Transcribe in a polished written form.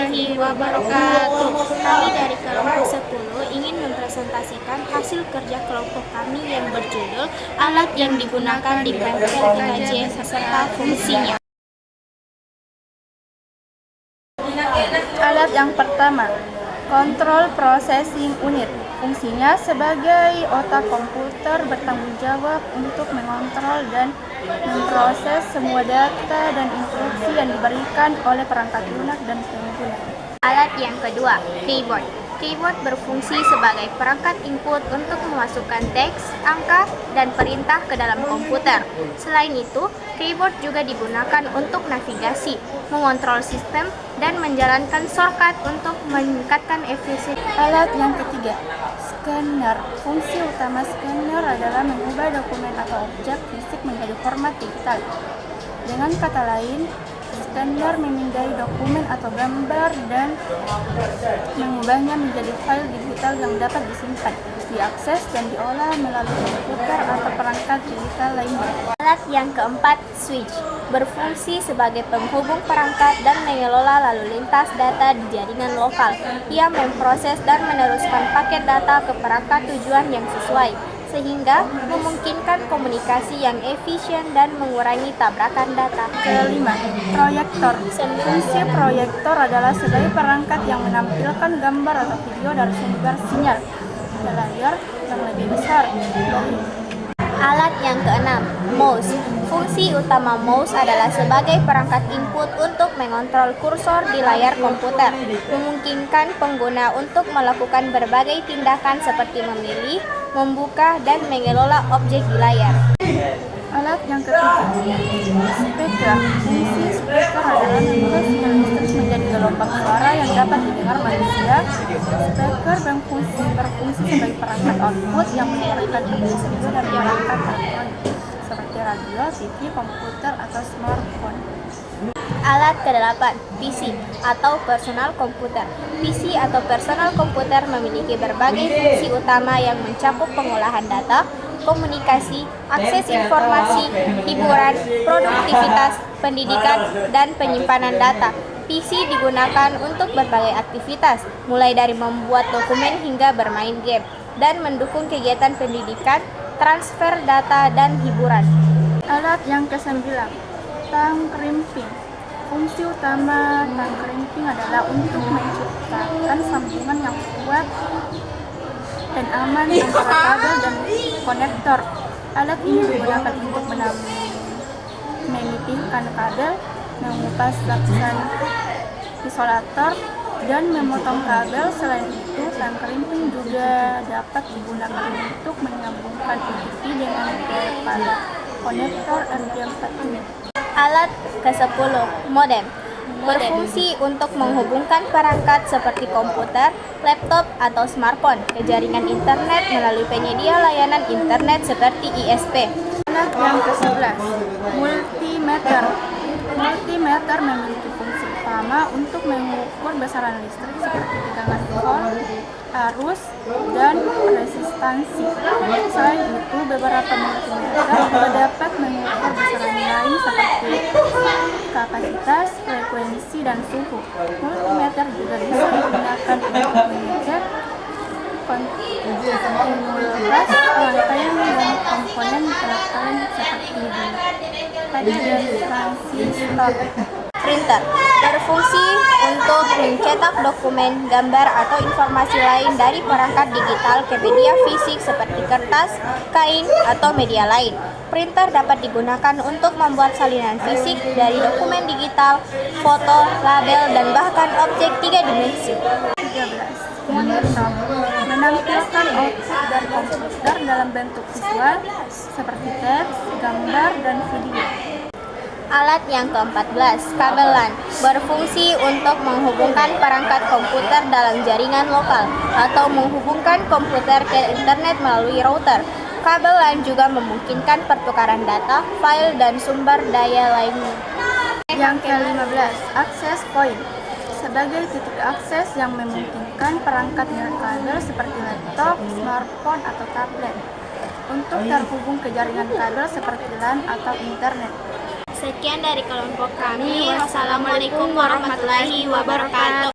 warahmatullahi wabarakatuh. Kami dari kelompok 10 ingin mempresentasikan hasil kerja kelompok kami yang berjudul alat yang digunakan di bengkel IKJ serta fungsinya. Alat yang pertama, Control Processing Unit. Fungsinya sebagai otak komputer bertanggung jawab untuk mengontrol dan memproses semua data dan instruksi yang diberikan oleh perangkat lunak dan pengguna. Alat yang kedua, keyboard. Keyboard berfungsi sebagai perangkat input untuk memasukkan teks, angka, dan perintah ke dalam komputer. Selain itu, keyboard juga digunakan untuk navigasi, mengontrol sistem, dan menjalankan shortcut untuk meningkatkan efisiensi. Alat yang ketiga, scanner. Fungsi utama scanner adalah mengubah dokumen atau objek fisik menjadi format digital. Dengan kata lain, scanner memindai dokumen atau gambar dan mengubahnya menjadi file digital yang dapat disimpan, diakses, dan diolah melalui komputer atau perangkat digital lainnya. Alat yang keempat, switch. Berfungsi sebagai penghubung perangkat dan mengelola lalu lintas data di jaringan lokal. Ia memproses dan meneruskan paket data ke perangkat tujuan yang sesuai, sehingga memungkinkan komunikasi yang efisien dan mengurangi tabrakan data. Kelima, proyektor. Fungsi proyektor adalah sebagai perangkat yang menampilkan gambar atau video dari sumber sinyal ke layar yang lebih besar. Alat yang keenam, mouse. Fungsi utama mouse adalah sebagai perangkat input untuk mengontrol kursor di layar komputer, memungkinkan pengguna untuk melakukan berbagai tindakan seperti memilih, membuka, dan mengelola objek di layar. Alat yang ketiga, speaker. Fungsi speaker adalah mengubah sinyal listrik menjadi gelombang suara yang dapat didengar manusia. Speaker berfungsi sebagai perangkat output yang mengeluarkan audio dari perangkat elektronik seperti radio, TV, komputer, atau smartphone. Alat ke-8, PC atau personal komputer. PC atau personal komputer memiliki berbagai fungsi utama yang mencakup pengolahan data, komunikasi, akses informasi, hiburan, produktivitas, pendidikan, dan penyimpanan data. PC digunakan untuk berbagai aktivitas, mulai dari membuat dokumen hingga bermain game, dan mendukung kegiatan pendidikan, transfer data, dan hiburan. Alat yang ke-9, tang crimping. Fungsi utama tang crimping adalah untuk menciptakan sambungan yang kuat dan aman antara kabel dan konektor. Alat ini digunakan untuk memipihkan kabel, mengupas lapisan isolator, dan memotong kabel. Selain itu, tang crimping juga dapat digunakan untuk menyambungkan TV dengan kepala konektor RJ45. Alat ke-10, modem. Berfungsi untuk menghubungkan perangkat seperti komputer, laptop, atau smartphone ke jaringan internet melalui penyedia layanan internet seperti ISP. Alat yang ke-11, multimeter. Multimeter memiliki fungsi utama untuk mengukur besaran listrik seperti tegangan volt, arus, dan resistansi. Selain itu, beberapa multimeter juga dapat mengukur besaran lain seperti kapasitas, frekuensi, dan suhu. Multimeter juga bisa digunakan untuk mengecek kontinuitas rangkaian dan komponen elektronik seperti dioda dan transistor. Printer berfungsi untuk mencetak dokumen, gambar, atau informasi lain dari perangkat digital ke media fisik seperti kertas, kain, atau media lain. Printer dapat digunakan untuk membuat salinan fisik dari dokumen digital, foto, label, dan bahkan objek 3 dimensi. 13. Monitor menampilkan output dari komputer dalam bentuk visual seperti teks, gambar, dan video. Alat yang ke-14, kabel LAN, berfungsi untuk menghubungkan perangkat komputer dalam jaringan lokal atau menghubungkan komputer ke internet melalui router. Kabel LAN juga memungkinkan pertukaran data, file, dan sumber daya lainnya. Yang ke-15, access point, sebagai titik akses yang memungkinkan perangkat nirkabel seperti laptop, smartphone, atau tablet untuk terhubung ke jaringan kabel seperti LAN atau internet. Sekian dari kelompok kami. Wassalamualaikum warahmatullahi wabarakatuh.